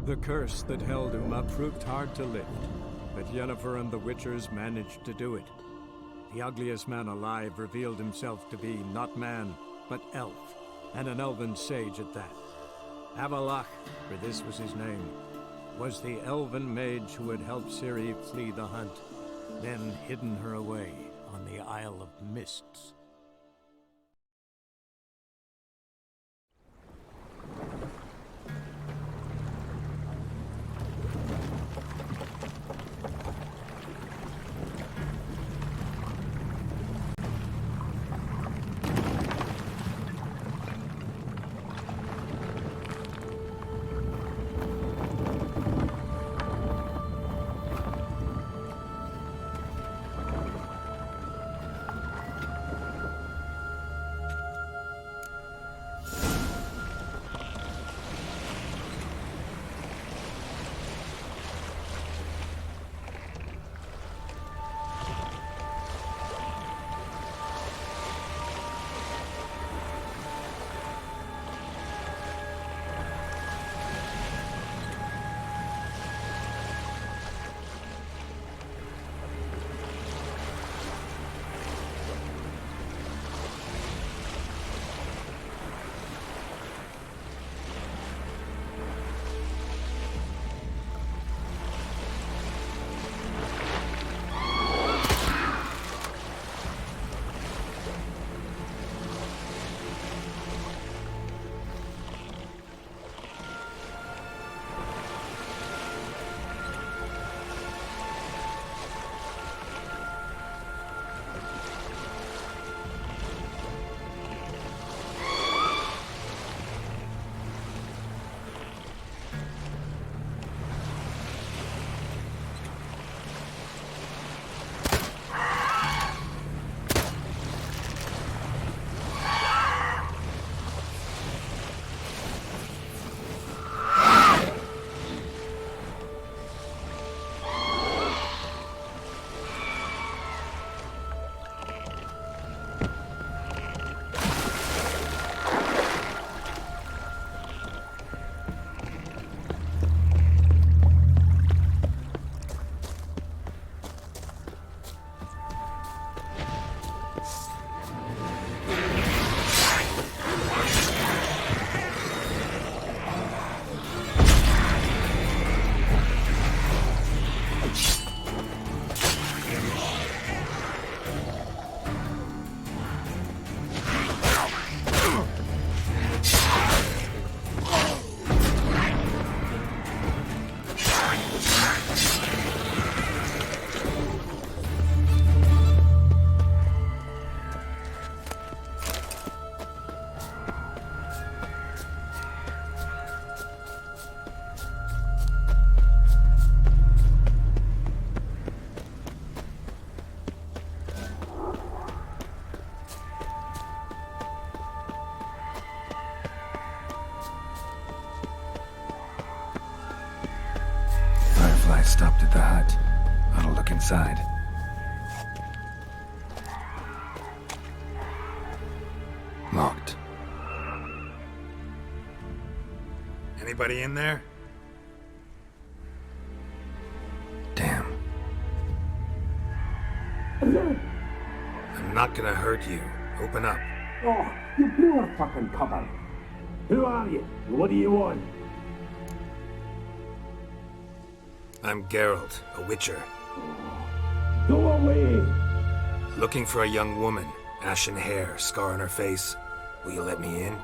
The curse that held Uma proved hard to lift, but Yennefer and the Witchers managed to do it. The ugliest man alive revealed himself to be not man, but elf, and an elven sage at that. Avalach, for this was his name, was the elven mage who had helped Ciri flee the hunt, then hidden her away on the Isle of Mists. Stopped at the hut. I'll look inside. Locked. Anybody in there? Damn. I'm not gonna hurt you. Open up. Oh, you blew our fucking cover. Who are you? What do you want? I'm Geralt, a witcher. Go away! Looking for a young woman. Ashen hair, scar on her face. Will you let me in?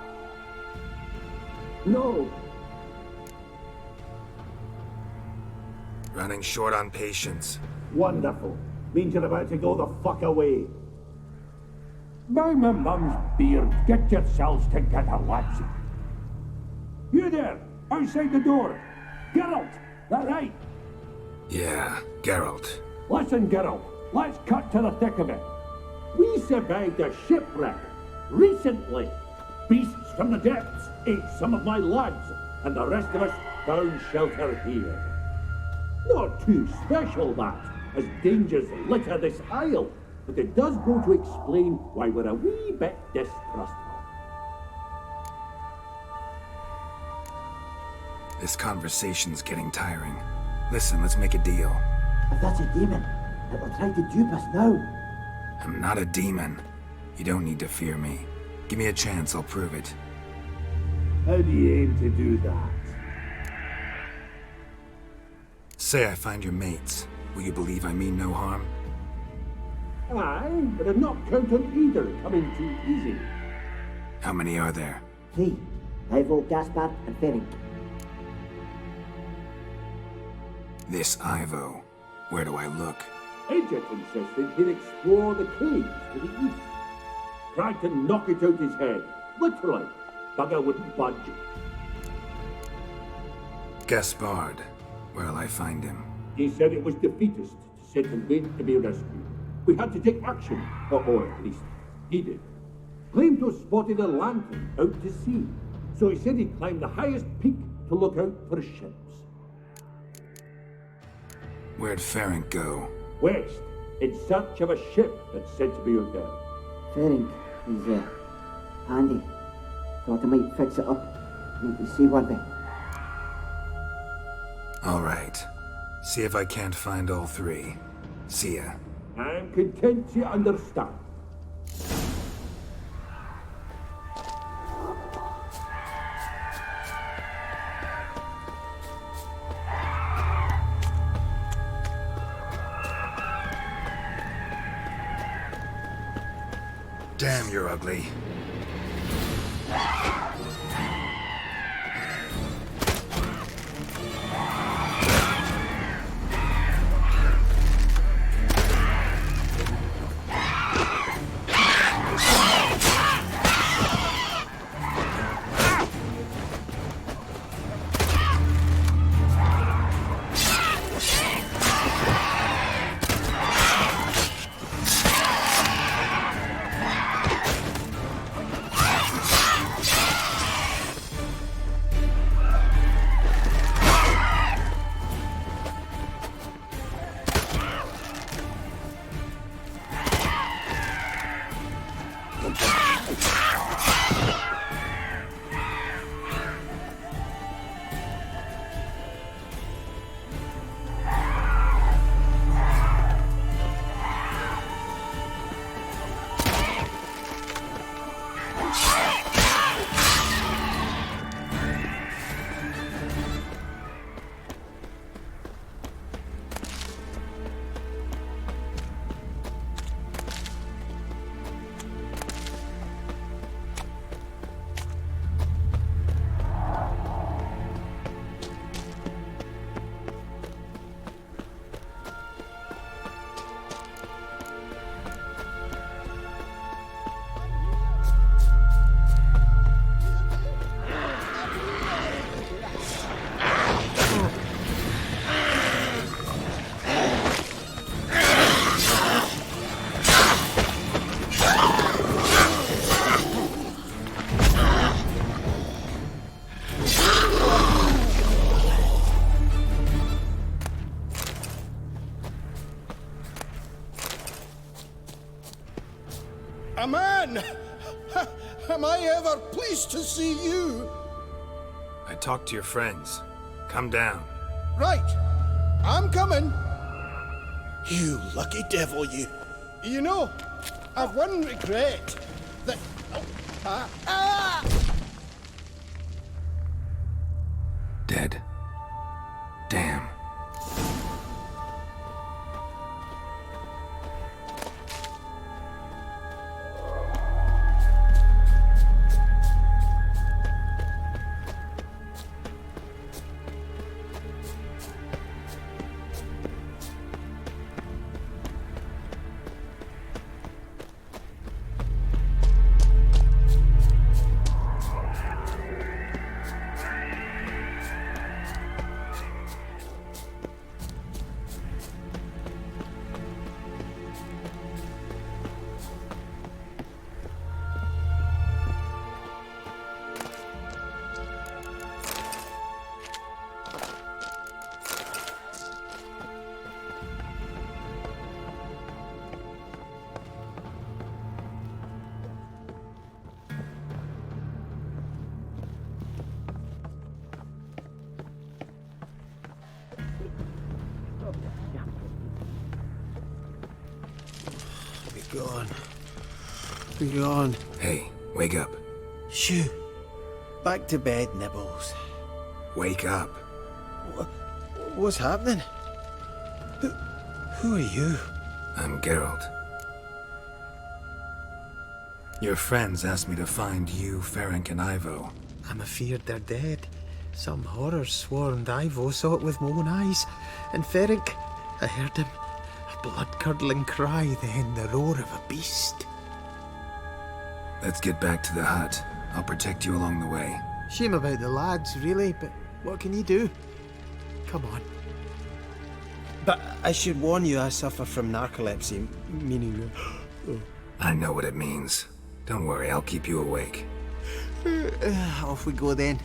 No! Running short on patience. Wonderful. Means you're about to go the fuck away. By my mum's beard, get yourselves together, lads. You there, outside the door. Geralt, that right? Yeah, Geralt. Listen, Geralt, let's cut to the thick of it. We survived a shipwreck recently. Beasts from the depths ate some of my lads, and the rest of us found shelter here. Not too special, that, as dangers litter this isle, but it does go to explain why we're a wee bit distrustful. This conversation's getting tiring. Listen, let's make a deal. If that's a demon, it'll try to dupe us now. I'm not a demon. You don't need to fear me. Give me a chance, I'll prove it. How do you aim to do that? Say I find your mates. Will you believe I mean no harm? Aye, but I'm not count on either coming too easy. How many are there? 3. Ivo, Gaspard, and Ferenc. This Ivo. Where do I look? Agent insisted he'd explore the caves to the east. Tried to knock it out his head. Literally. Bugger wouldn't budge. Gaspard. Where'll I find him? He said it was defeatist to sit and wait to be rescued. We had to take action, or at least he did. Claimed to have spotted a lantern out to sea, so he said he'd climb the highest peak to look out for ships. Where'd Ferenc go? West, in search of a ship that's said to be out there. Ferenc is, handy. Thought I might fix it up. Make me seaworthy. All right. See if I can't find all 3. See ya. I'm content to understand. Damn, you're ugly. A man! Am I ever pleased to see you? I talked to your friends. Come down. Right. I'm coming. You lucky devil, you. You know, I've one regret. That... Dead. Damn. gone. Be gone. Hey, wake up. Shoo. Back to bed, Nibbles. Wake up. What's happening? Who are you? I'm Geralt. Your friends asked me to find you, Ferenc, and Ivo. I'm afeard they're dead. Some horror swarmed Ivo, saw it with my own eyes. And Ferenc, I heard him. A blood-curdling cry, then the roar of a beast. Let's get back to the hut. I'll protect you along the way. Shame about the lads, really, but what can you do? Come on. But I should warn you, I suffer from narcolepsy, meaning... I know what it means. Don't worry, I'll keep you awake. Off we go then.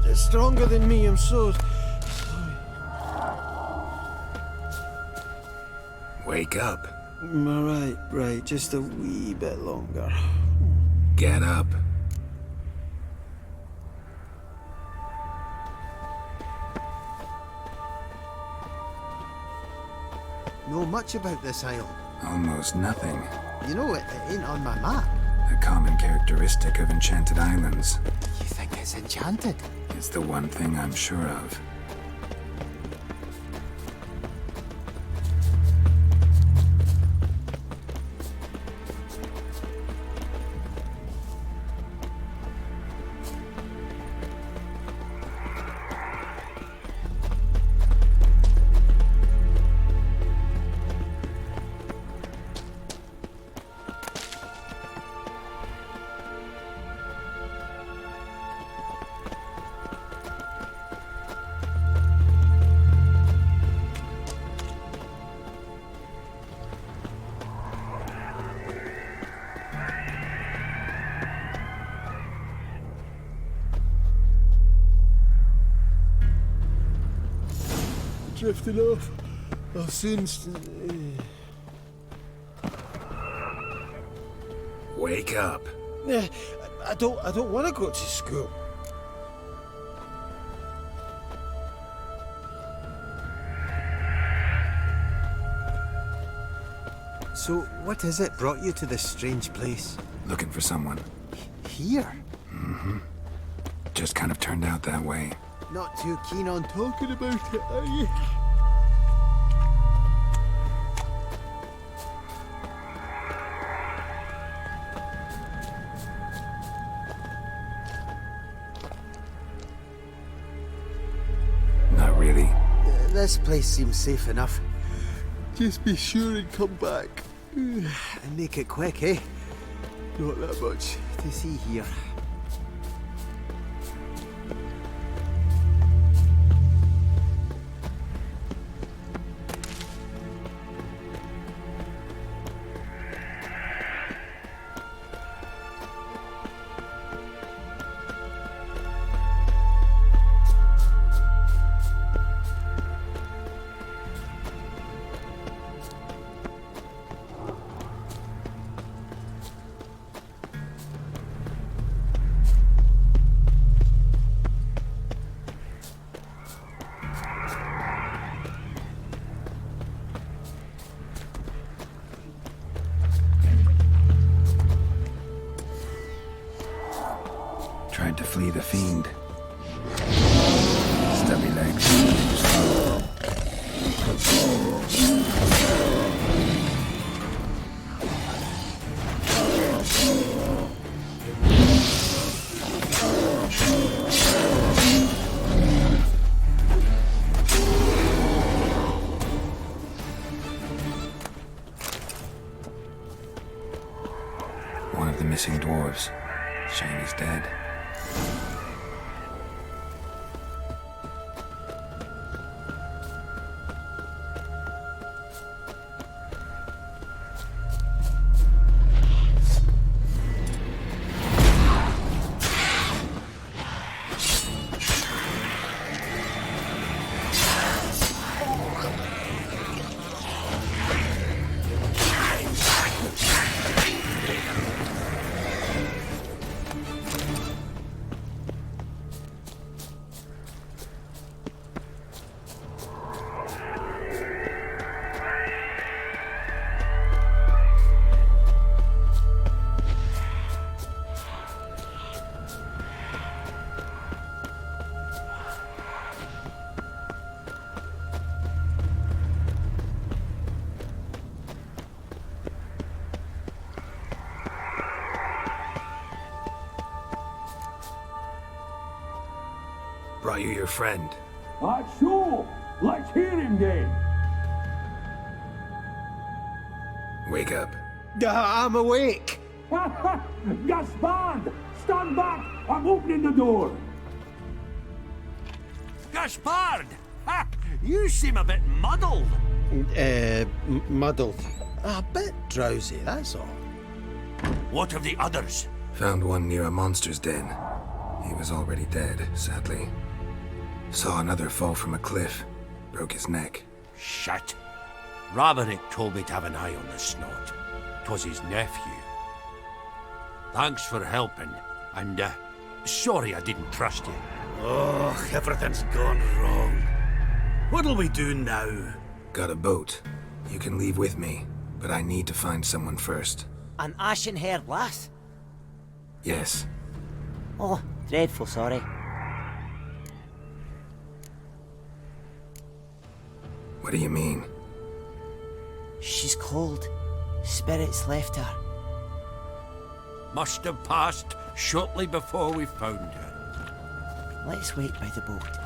It's stronger than me, I'm so sorry. Wake up. Right, just a wee bit longer. Get up. Know much about this isle? Almost nothing. You know, it ain't on my map. A common characteristic of enchanted islands. You think it's enchanted? It's the one thing I'm sure of. Drifting off. I'll soon... Wake up. I don't want to go to school. So, what is it brought you to this strange place? Looking for someone. Here? Mm-hmm. Just kind of turned out that way. Not too keen on talking about it, are you? Not really. This place seems safe enough. Just be sure and come back. And make it quick, eh? Not that much to see here. Tried to flee the fiend. Stubby legs. the missing dwarves. Shame he's dead. Brought you your friend. Sure. Let's hear him then. Wake up. I'm awake. Gaspard! Stand back! I'm opening the door. Gaspard! Ha! You seem a bit muddled. Muddled. A bit drowsy, that's all. What of the others? Found one near a monster's den. He was already dead, sadly. Saw another fall from a cliff. Broke his neck. Shit. Raverick told me to have an eye on the snot. 'Twas his nephew. Thanks for helping, and sorry I didn't trust you. Oh, everything's gone wrong. What'll we do now? Got a boat. You can leave with me, but I need to find someone first. An ashen-haired lass? Yes. Oh, dreadful sorry. What do you mean? She's cold. Spirits left her. Must have passed shortly before we found her. Let's wait by the boat.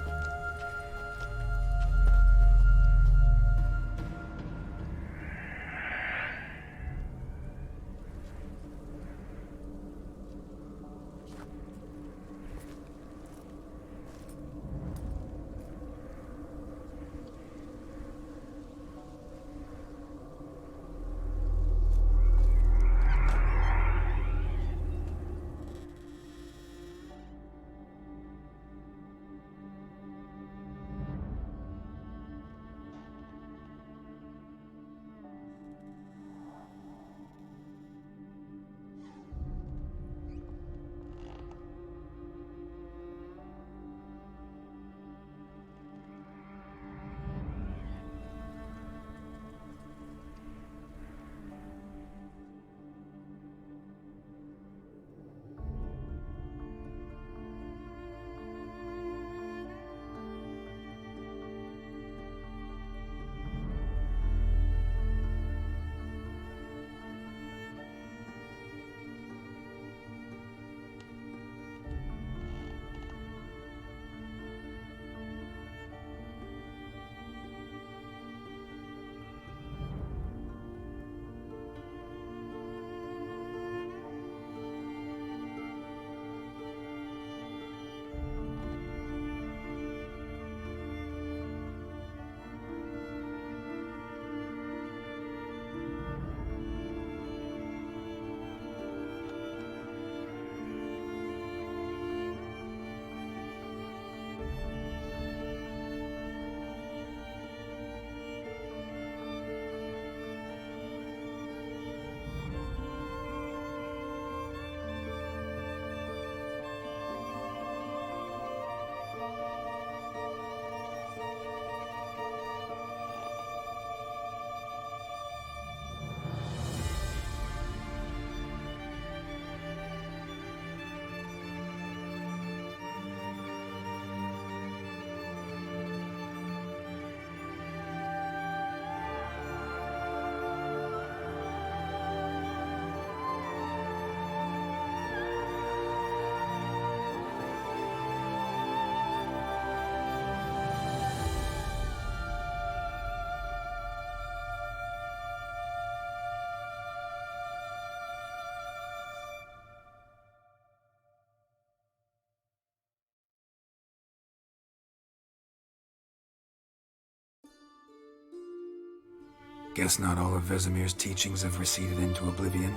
Guess not all of Vesemir's teachings have receded into oblivion.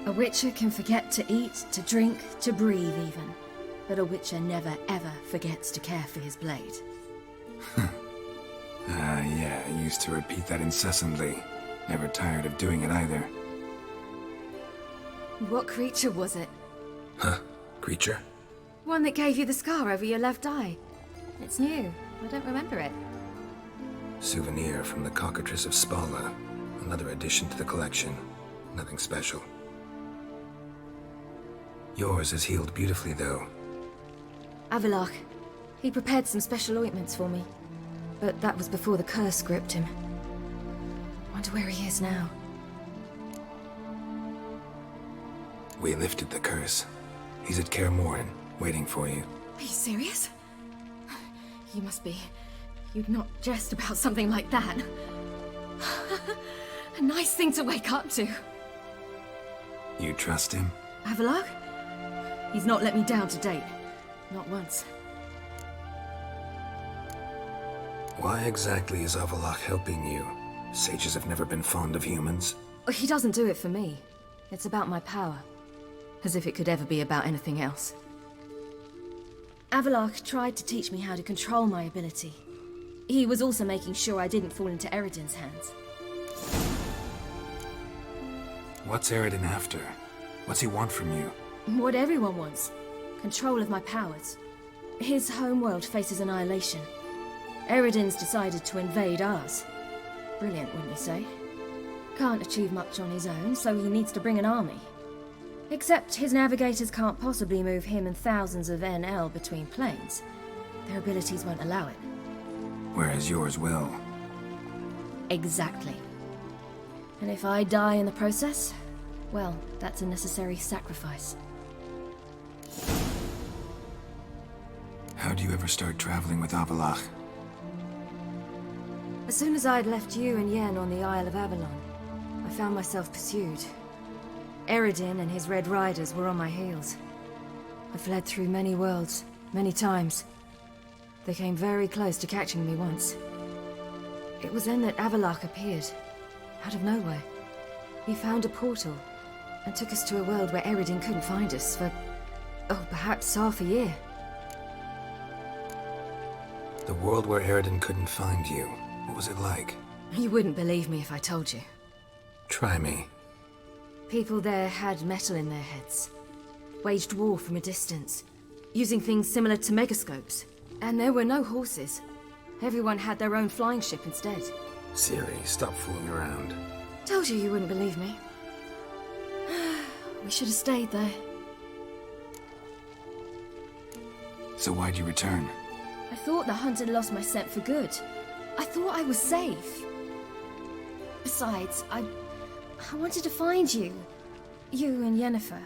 A witcher can forget to eat, to drink, to breathe even. But a witcher never ever forgets to care for his blade. Yeah, I used to repeat that incessantly. Never tired of doing it either. What creature was it? Huh? Creature? One that gave you the scar over your left eye. It's new. I don't remember it. Souvenir from the Cockatrice of Spala. Another addition to the collection. Nothing special. Yours is healed beautifully, though. Avalach. He prepared some special ointments for me. But that was before the curse gripped him. Wonder where he is now. We lifted the curse. He's at Kaer Morhen, waiting for you. Are you serious? You must be. You'd not jest about something like that. A nice thing to wake up to. You trust him? Avalach? He's not let me down to date. Not once. Why exactly is Avalach helping you? Sages have never been fond of humans. He doesn't do it for me. It's about my power. As if it could ever be about anything else. Avalach tried to teach me how to control my ability. He was also making sure I didn't fall into Eredin's hands. What's Eredin after? What's he want from you? What everyone wants. Control of my powers. His homeworld faces annihilation. Eredin's decided to invade ours. Brilliant, wouldn't you say? Can't achieve much on his own, so he needs to bring an army. Except his navigators can't possibly move him and thousands of NL between planes. Their abilities won't allow it. Whereas yours will. Exactly. And if I die in the process, well, that's a necessary sacrifice. How'd you ever start traveling with Avalach? As soon as I'd left you and Yen on the Isle of Avalon, I found myself pursued. Eredin and his Red Riders were on my heels. I fled through many worlds, many times. They came very close to catching me once. It was then that Avalach appeared, out of nowhere. He found a portal, and took us to a world where Eredin couldn't find us for, perhaps half a year. The world where Eredin couldn't find you. What was it like? You wouldn't believe me if I told you. Try me. People there had metal in their heads. Waged war from a distance, using things similar to megascopes. And there were no horses. Everyone had their own flying ship instead. Ciri, stop fooling around. Told you wouldn't believe me. We should have stayed there. So why'd you return? I thought the hunt had lost my scent for good. I thought I was safe. Besides, I wanted to find you. You and Yennefer.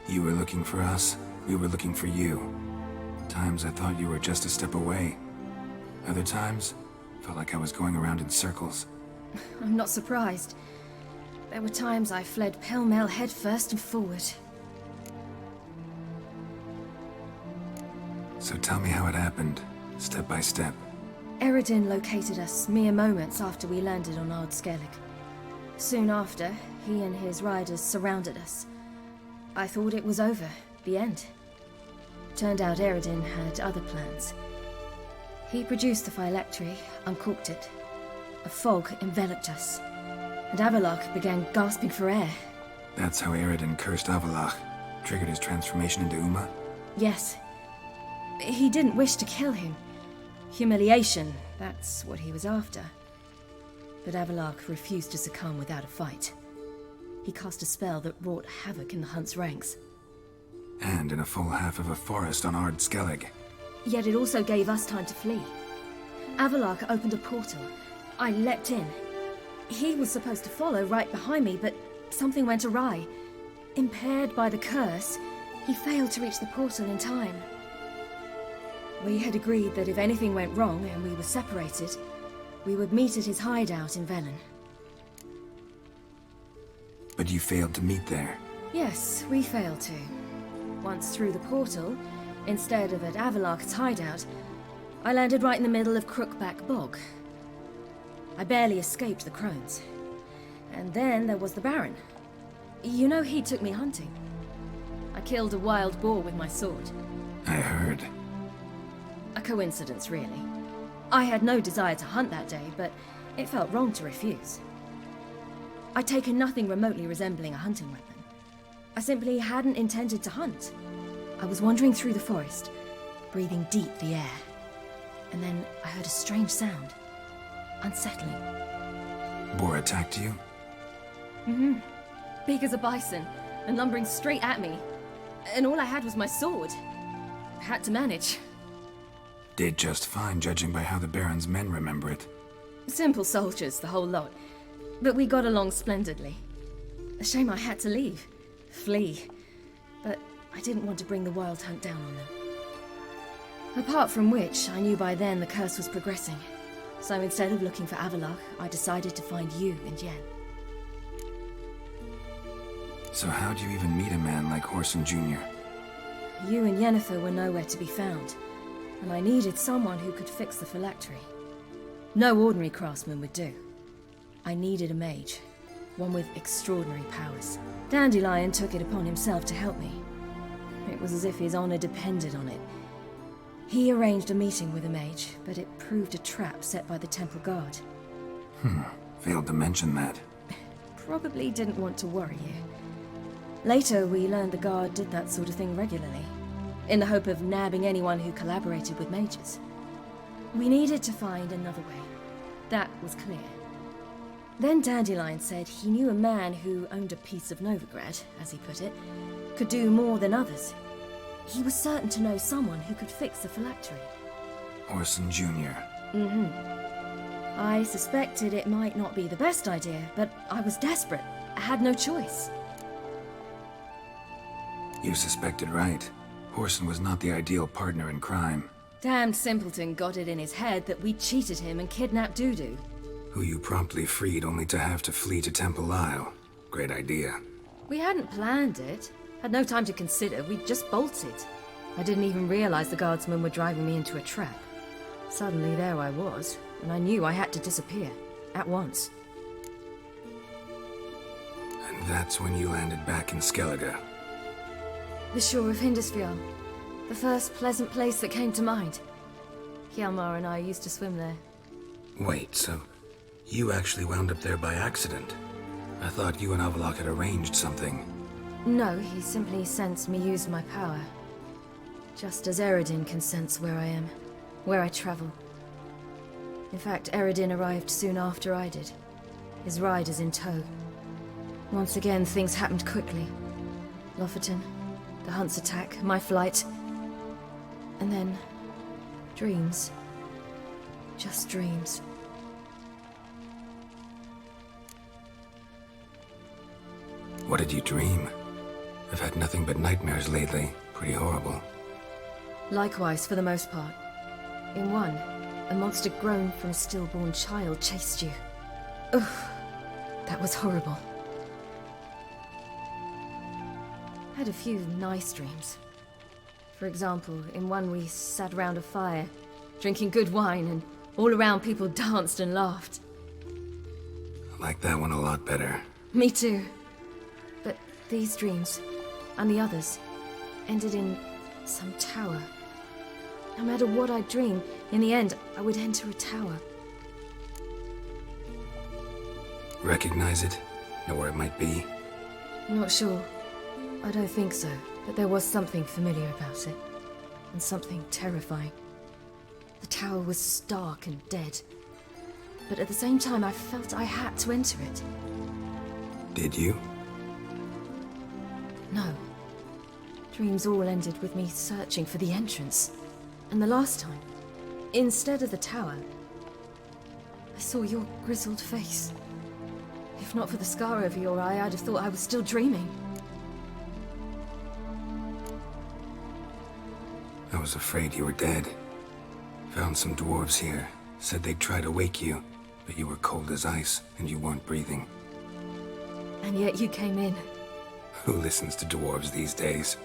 You were looking for us, we were looking for you. Times I thought you were just a step away. Other times, felt like I was going around in circles. I'm not surprised. There were times I fled pell-mell headfirst and forward. So tell me how it happened, step by step. Eredin located us mere moments after we landed on Ard Skellig. Soon after, he and his riders surrounded us. I thought it was over, the end. Turned out Eredin had other plans. He produced the phylactery, uncorked it. A fog enveloped us, and Avalach began gasping for air. That's how Eredin cursed Avalach, triggered his transformation into Uma? Yes. He didn't wish to kill him. Humiliation, that's what he was after. But Avalach refused to succumb without a fight. He cast a spell that wrought havoc in the hunt's ranks. And in a full half of a forest on Ard Skellig. Yet it also gave us time to flee. Avalach opened a portal. I leapt in. He was supposed to follow right behind me, but something went awry. Impaired by the curse, he failed to reach the portal in time. We had agreed that if anything went wrong and we were separated, we would meet at his hideout in Velen. But you failed to meet there. Yes, we failed to. Once through the portal, instead of at Avalach's hideout, I landed right in the middle of Crookback Bog. I barely escaped the crones. And then there was the Baron. You know, he took me hunting. I killed a wild boar with my sword. I heard. A coincidence, really. I had no desire to hunt that day, but it felt wrong to refuse. I'd taken nothing remotely resembling a hunting weapon. I simply hadn't intended to hunt. I was wandering through the forest, breathing deep the air. And then I heard a strange sound. Unsettling. Boar attacked you? Mm-hmm. Big as a bison, and lumbering straight at me. And all I had was my sword. I had to manage. Did just fine, judging by how the Baron's men remember it. Simple soldiers, the whole lot. But we got along splendidly. A shame I had to leave. Flee. But I didn't want to bring the wild hunt down on them. Apart from which, I knew by then the curse was progressing. So instead of looking for Avallac'h, I decided to find you and Yen. So how'd you even meet a man like Whoreson Jr.? You and Yennefer were nowhere to be found, and I needed someone who could fix the phylactery. No ordinary craftsman would do. I needed a mage, one with extraordinary powers. Dandelion took it upon himself to help me. It was as if his honor depended on it. He arranged a meeting with a mage, but it proved a trap set by the temple guard. Failed to mention that. Probably didn't want to worry you. Later, we learned the guard did that sort of thing regularly, in the hope of nabbing anyone who collaborated with mages. We needed to find another way. That was clear. Then Dandelion said he knew a man who owned a piece of Novigrad, as he put it, could do more than others. He was certain to know someone who could fix the phylactery. Whoreson Jr. Mm-hmm. I suspected it might not be the best idea, but I was desperate. I had no choice. You suspected right. Whoreson was not the ideal partner in crime. Damned simpleton got it in his head that we cheated him and kidnapped Dudu. Who you promptly freed only to have to flee to Temple Isle. Great idea. We hadn't planned it. Had no time to consider, we just bolted. I didn't even realize the guardsmen were driving me into a trap. Suddenly there I was, and I knew I had to disappear. At once. And that's when you landed back in Skellige. The shore of Hindisfjall. The first pleasant place that came to mind. Hjalmar and I used to swim there. Wait, so you actually wound up there by accident? I thought you and Avallac'h had arranged something. No, he simply sensed me use my power. Just as Eredin can sense where I am, where I travel. In fact, Eredin arrived soon after I did. His riders in tow. Once again, things happened quickly. Lofoten, the hunt's attack, my flight. And then, dreams. Just dreams. What did you dream? I've had nothing but nightmares lately. Pretty horrible. Likewise, for the most part. In one, a monster grown from a stillborn child chased you. Ugh, that was horrible. Had a few nice dreams. For example, in one we sat around a fire, drinking good wine, and all around people danced and laughed. I like that one a lot better. Me too. But these dreams, and the others, ended in some tower. No matter what I dream, in the end, I would enter a tower. Recognize it? Know where it might be? Not sure. I don't think so, but there was something familiar about it. And something terrifying. The tower was stark and dead. But at the same time, I felt I had to enter it. Did you? No. Dreams all ended with me searching for the entrance. And the last time, instead of the tower, I saw your grizzled face. If not for the scar over your eye, I'd have thought I was still dreaming. I was afraid you were dead. Found some dwarves here. Said they'd try to wake you, but you were cold as ice and you weren't breathing. And yet you came in. Who listens to dwarves these days?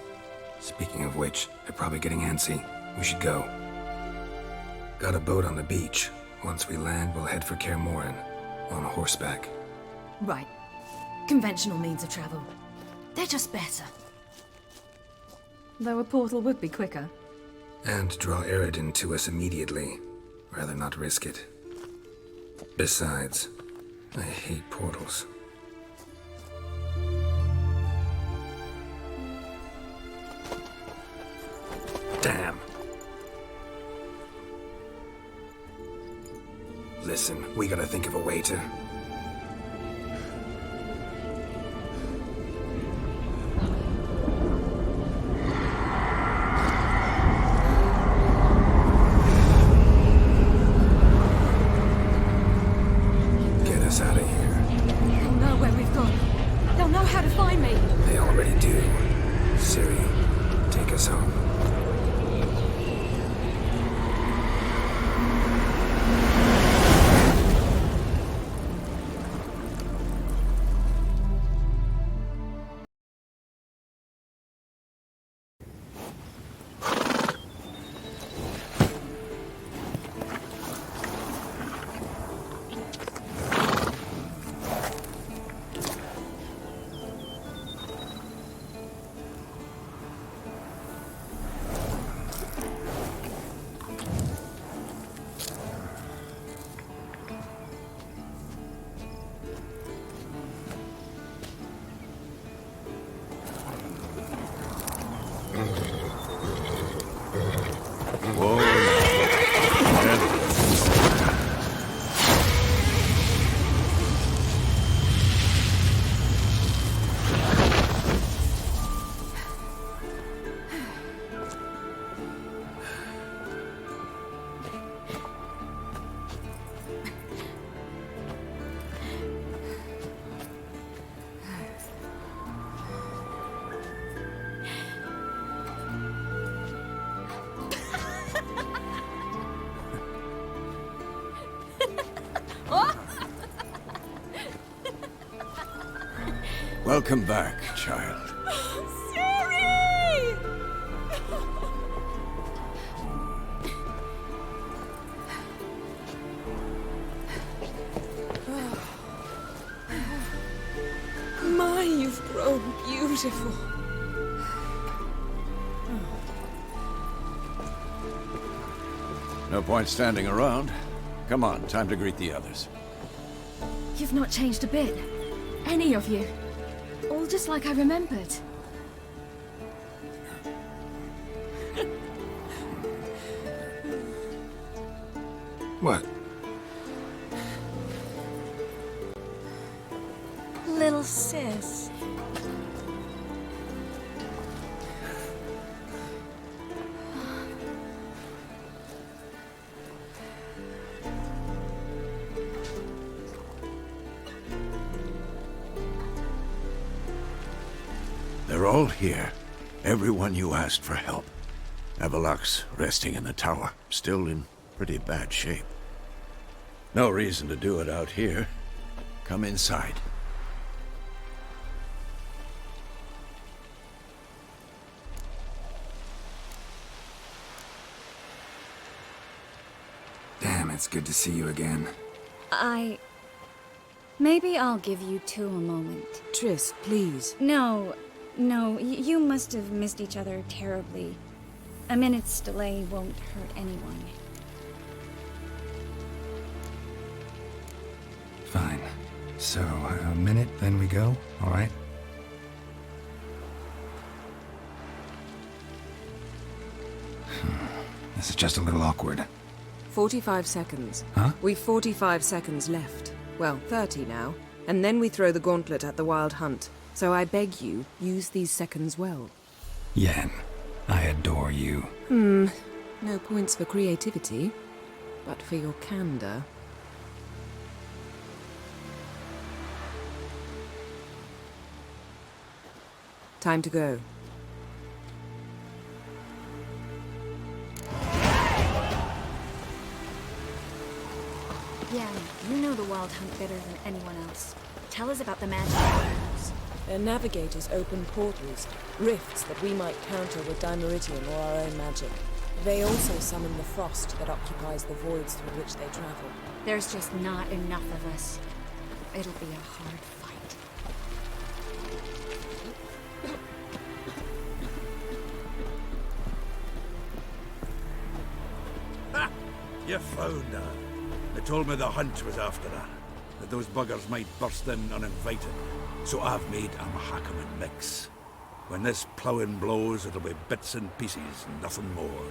Speaking of which, they're probably getting antsy. We should go. Got a boat on the beach. Once we land, we'll head for Kaer Morhen. On horseback. Right. Conventional means of travel. They're just better. Though a portal would be quicker. And draw Eredin to us immediately. Rather not risk it. Besides, I hate portals. Damn. Listen, we gotta think of a way to... get us out of here. They'll know where we've gone. They'll know how to find me. They already do. Ciri, take us home. Welcome back, child. Ciri! My, you've grown beautiful. No point standing around. Come on, time to greet the others. You've not changed a bit. Any of you. All just like I remembered. What? Little sis. They're all here. Everyone you asked for help. Avalok's resting in the tower, still in pretty bad shape. No reason to do it out here. Come inside. Damn, it's good to see you again. Maybe I'll give you two a moment. Triss, please. No, you must have missed each other terribly. A minute's delay won't hurt anyone. Fine. So, a minute, then we go, all right? This is just a little awkward. 45 seconds. Huh? We've 45 seconds left. Well, 30 now. And then we throw the gauntlet at the Wild Hunt. So I beg you, use these seconds well. Yen, I adore you. No points for creativity, but for your candor. Time to go. Yeah, you know the Wild Hunt better than anyone else. Tell us about the magic portals. Their navigators open portals, rifts that we might counter with Dimeridian or our own magic. They also summon the frost that occupies the voids through which they travel. There's just not enough of us. It'll be a hard fight. Ha! You found her. They told me the hunt was after her, that those buggers might burst in uninvited. So I've made a Mahakaman mix. When this ploughing blows, it'll be bits and pieces, nothing more.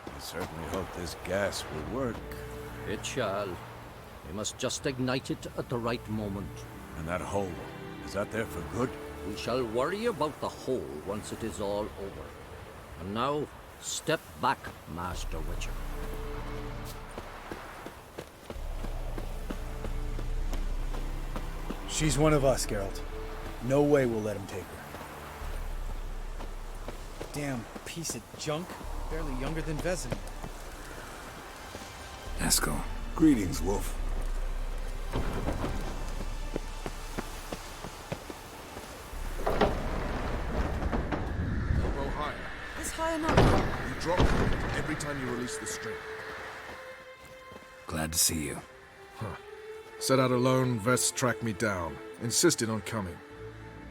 I certainly hope this gas will work. It shall. We must just ignite it at the right moment. And that hole, is that there for good? We shall worry about the hole once it is all over. And now, step back, Master Witcher. She's one of us, Geralt. No way we'll let him take her. Damn piece of junk. Barely younger than Vesemir. Eskel. Greetings, Wolf. Elbow higher. This high enough? You drop it every time you release the string. Glad to see you. Huh. Set out alone, Vest tracked me down. Insisted on coming.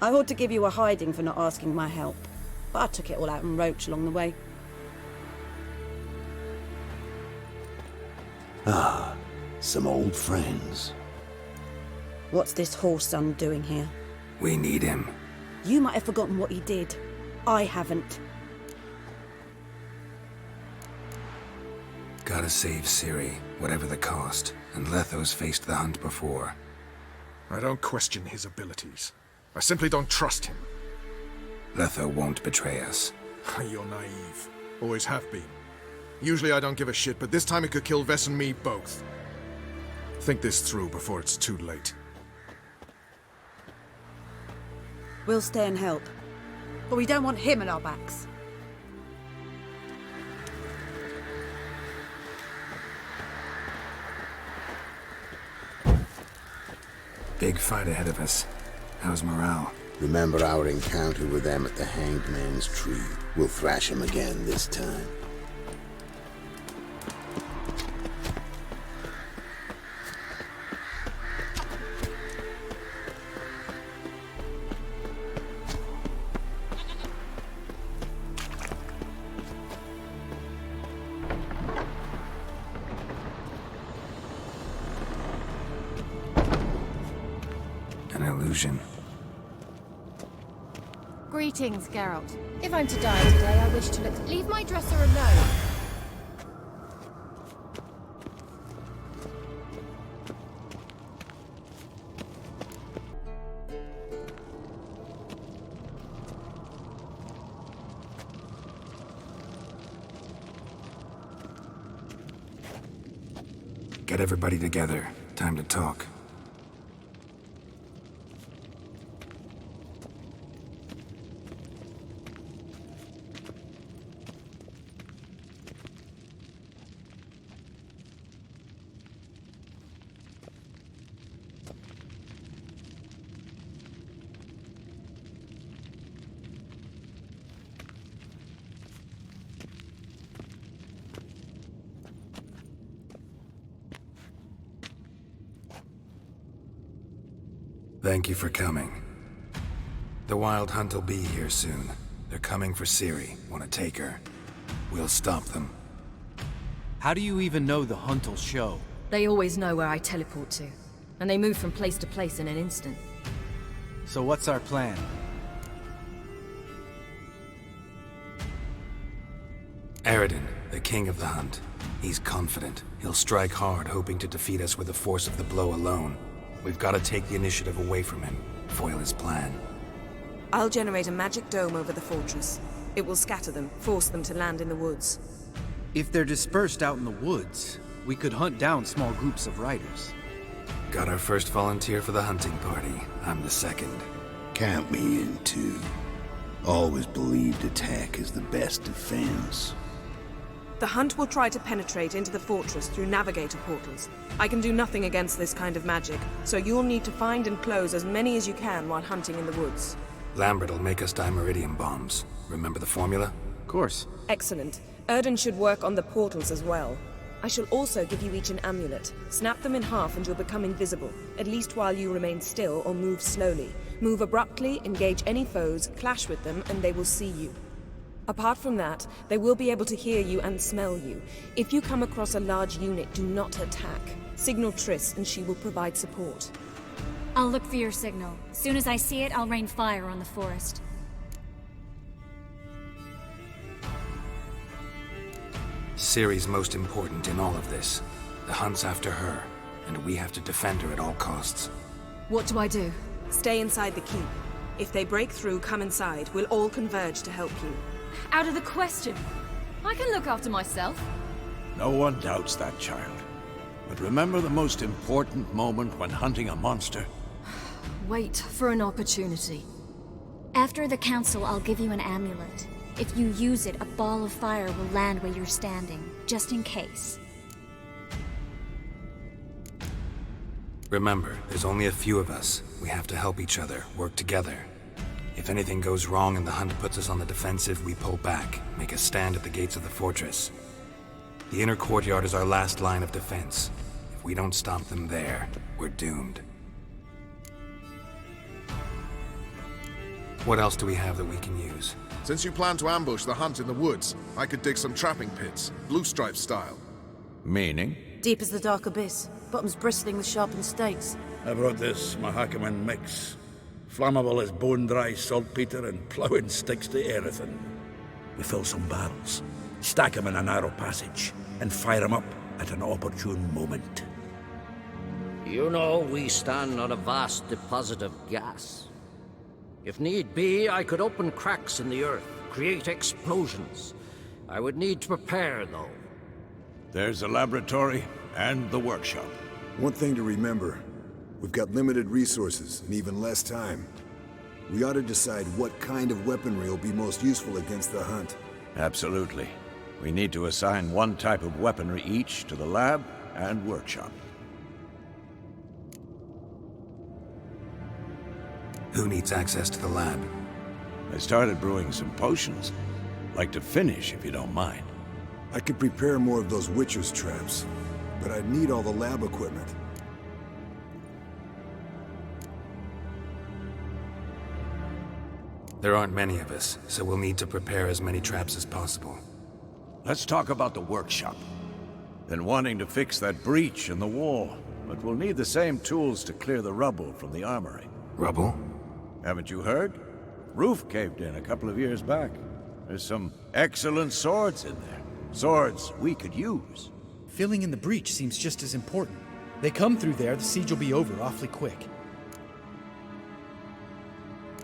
I ought to give you a hiding for not asking my help, but I took it all out in Roach along the way. Ah, some old friends. What's this horse son doing here? We need him. You might have forgotten what he did. I haven't. Gotta save Ciri, whatever the cost. And Letho's faced the hunt before. I don't question his abilities. I simply don't trust him. Letho won't betray us. You're naive. Always have been. Usually I don't give a shit, but this time it could kill Vess and me both. Think this through before it's too late. We'll stay and help. But we don't want him at our backs. Big fight ahead of us. How's morale? Remember our encounter with them at the Hanged Man's Tree. We'll thrash him again this time. An illusion. Greetings, Geralt. If I'm to die today, I wish to leave my dresser alone. Get everybody together. Time to talk. Thank you for coming. The Wild Hunt will be here soon. They're coming for Ciri. Want to take her? We'll stop them. How do you even know the hunt will show? They always know where I teleport to, and they move from place to place in an instant. So what's our plan? Eredin, the king of the hunt. He's confident. He'll strike hard, hoping to defeat us with the force of the blow alone. We've got to take the initiative away from him, foil his plan. I'll generate a magic dome over the fortress. It will scatter them, force them to land in the woods. If they're dispersed out in the woods, we could hunt down small groups of riders. Got our first volunteer for the hunting party. I'm the second. Count me in too. Always believed attack is the best defense. The hunt will try to penetrate into the fortress through navigator portals. I can do nothing against this kind of magic, so you'll need to find and close as many as you can while hunting in the woods. Lambert'll make us dimeridium bombs. Remember the formula? Of course. Excellent. Erden should work on the portals as well. I shall also give you each an amulet. Snap them in half and you'll become invisible, at least while you remain still or move slowly. Move abruptly, engage any foes, clash with them, and they will see you. Apart from that, they will be able to hear you and smell you. If you come across a large unit, do not attack. Signal Triss and she will provide support. I'll look for your signal. As soon as I see it, I'll rain fire on the forest. Ciri's most important in all of this. The hunt's after her, and we have to defend her at all costs. What do I do? Stay inside the keep. If they break through, come inside. We'll all converge to help you. Out of the question. I can look after myself. No one doubts that, child. But remember the most important moment when hunting a monster? Wait for an opportunity. After the council, I'll give you an amulet. If you use it, a ball of fire will land where you're standing, just in case. Remember, there's only a few of us. We have to help each other, work together. If anything goes wrong and the hunt puts us on the defensive, we pull back, make a stand at the gates of the fortress. The inner courtyard is our last line of defense. If we don't stop them there, we're doomed. What else do we have that we can use? Since you plan to ambush the hunt in the woods, I could dig some trapping pits, blue stripe style. Meaning? Deep as the dark abyss, bottoms bristling with sharpened stakes. I brought this Mahakaman mix. Flammable as bone-dry saltpeter and ploughing sticks to anything. We fill some barrels, stack them in a narrow passage, and fire them up at an opportune moment. You know, we stand on a vast deposit of gas. If need be, I could open cracks in the earth, create explosions. I would need to prepare, though. There's the laboratory and the workshop. One thing to remember, we've got limited resources and even less time. We ought to decide what kind of weaponry will be most useful against the hunt. Absolutely. We need to assign one type of weaponry each to the lab and workshop. Who needs access to the lab? I started brewing some potions. Like to finish, if you don't mind. I could prepare more of those Witcher's traps, but I'd need all the lab equipment. There aren't many of us, so we'll need to prepare as many traps as possible. Let's talk about the workshop. Been wanting to fix that breach in the wall, but we'll need the same tools to clear the rubble from the armory. Rubble? Haven't you heard? Roof caved in a couple of years back. There's some excellent swords in there. Swords we could use. Filling in the breach seems just as important. They come through there, the siege will be over awfully quick.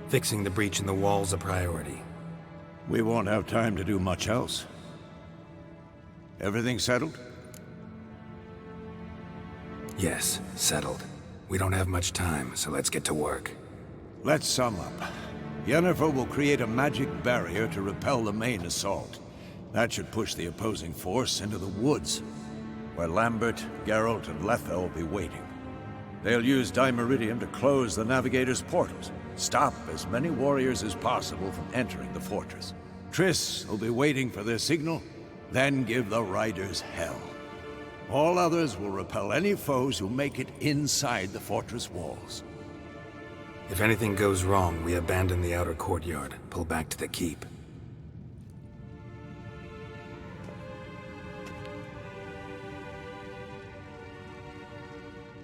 Fixing the breach in the wall's a priority. We won't have time to do much else. Everything settled? Yes, settled. We don't have much time, so let's get to work. Let's sum up. Yennefer will create a magic barrier to repel the main assault. That should push the opposing force into the woods, where Lambert, Geralt, and Letha will be waiting. They'll use dimeridium to close the Navigator's portals, stop as many warriors as possible from entering the fortress. Triss will be waiting for their signal, then give the riders hell. All others will repel any foes who make it inside the fortress walls. If anything goes wrong, we abandon the outer courtyard, pull back to the keep.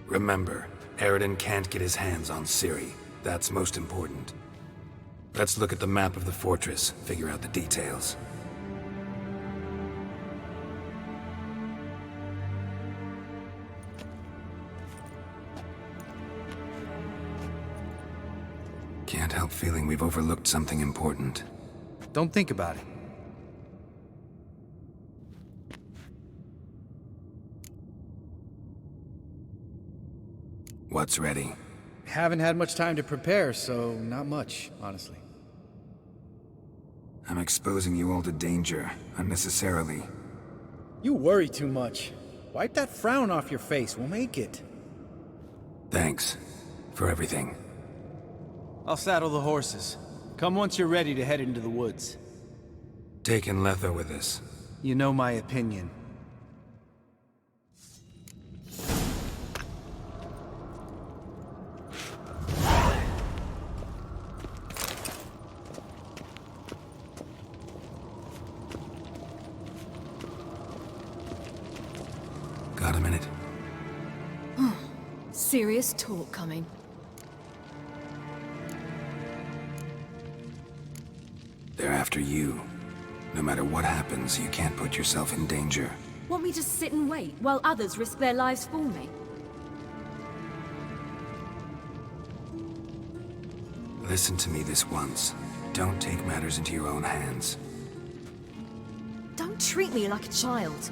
Remember, Aroden can't get his hands on Ciri. That's most important. Let's look at the map of the fortress, figure out the details. Can't help feeling we've overlooked something important. Don't think about it. What's ready? Haven't had much time to prepare, so not much, honestly. I'm exposing you all to danger, unnecessarily. You worry too much. Wipe that frown off your face, we'll make it. Thanks. For everything. I'll saddle the horses. Come once you're ready to head into the woods. Taking Letho with us. You know my opinion. Got a minute? Serious talk coming. They're after you. No matter what happens, you can't put yourself in danger. Want me to sit and wait while others risk their lives for me? Listen to me this once. Don't take matters into your own hands. Don't treat me like a child.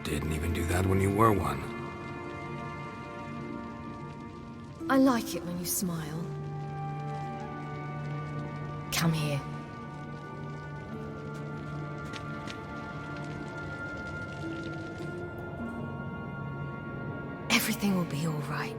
Didn't even do that when you were one. I like it when you smile. Come here. Everything will be all right.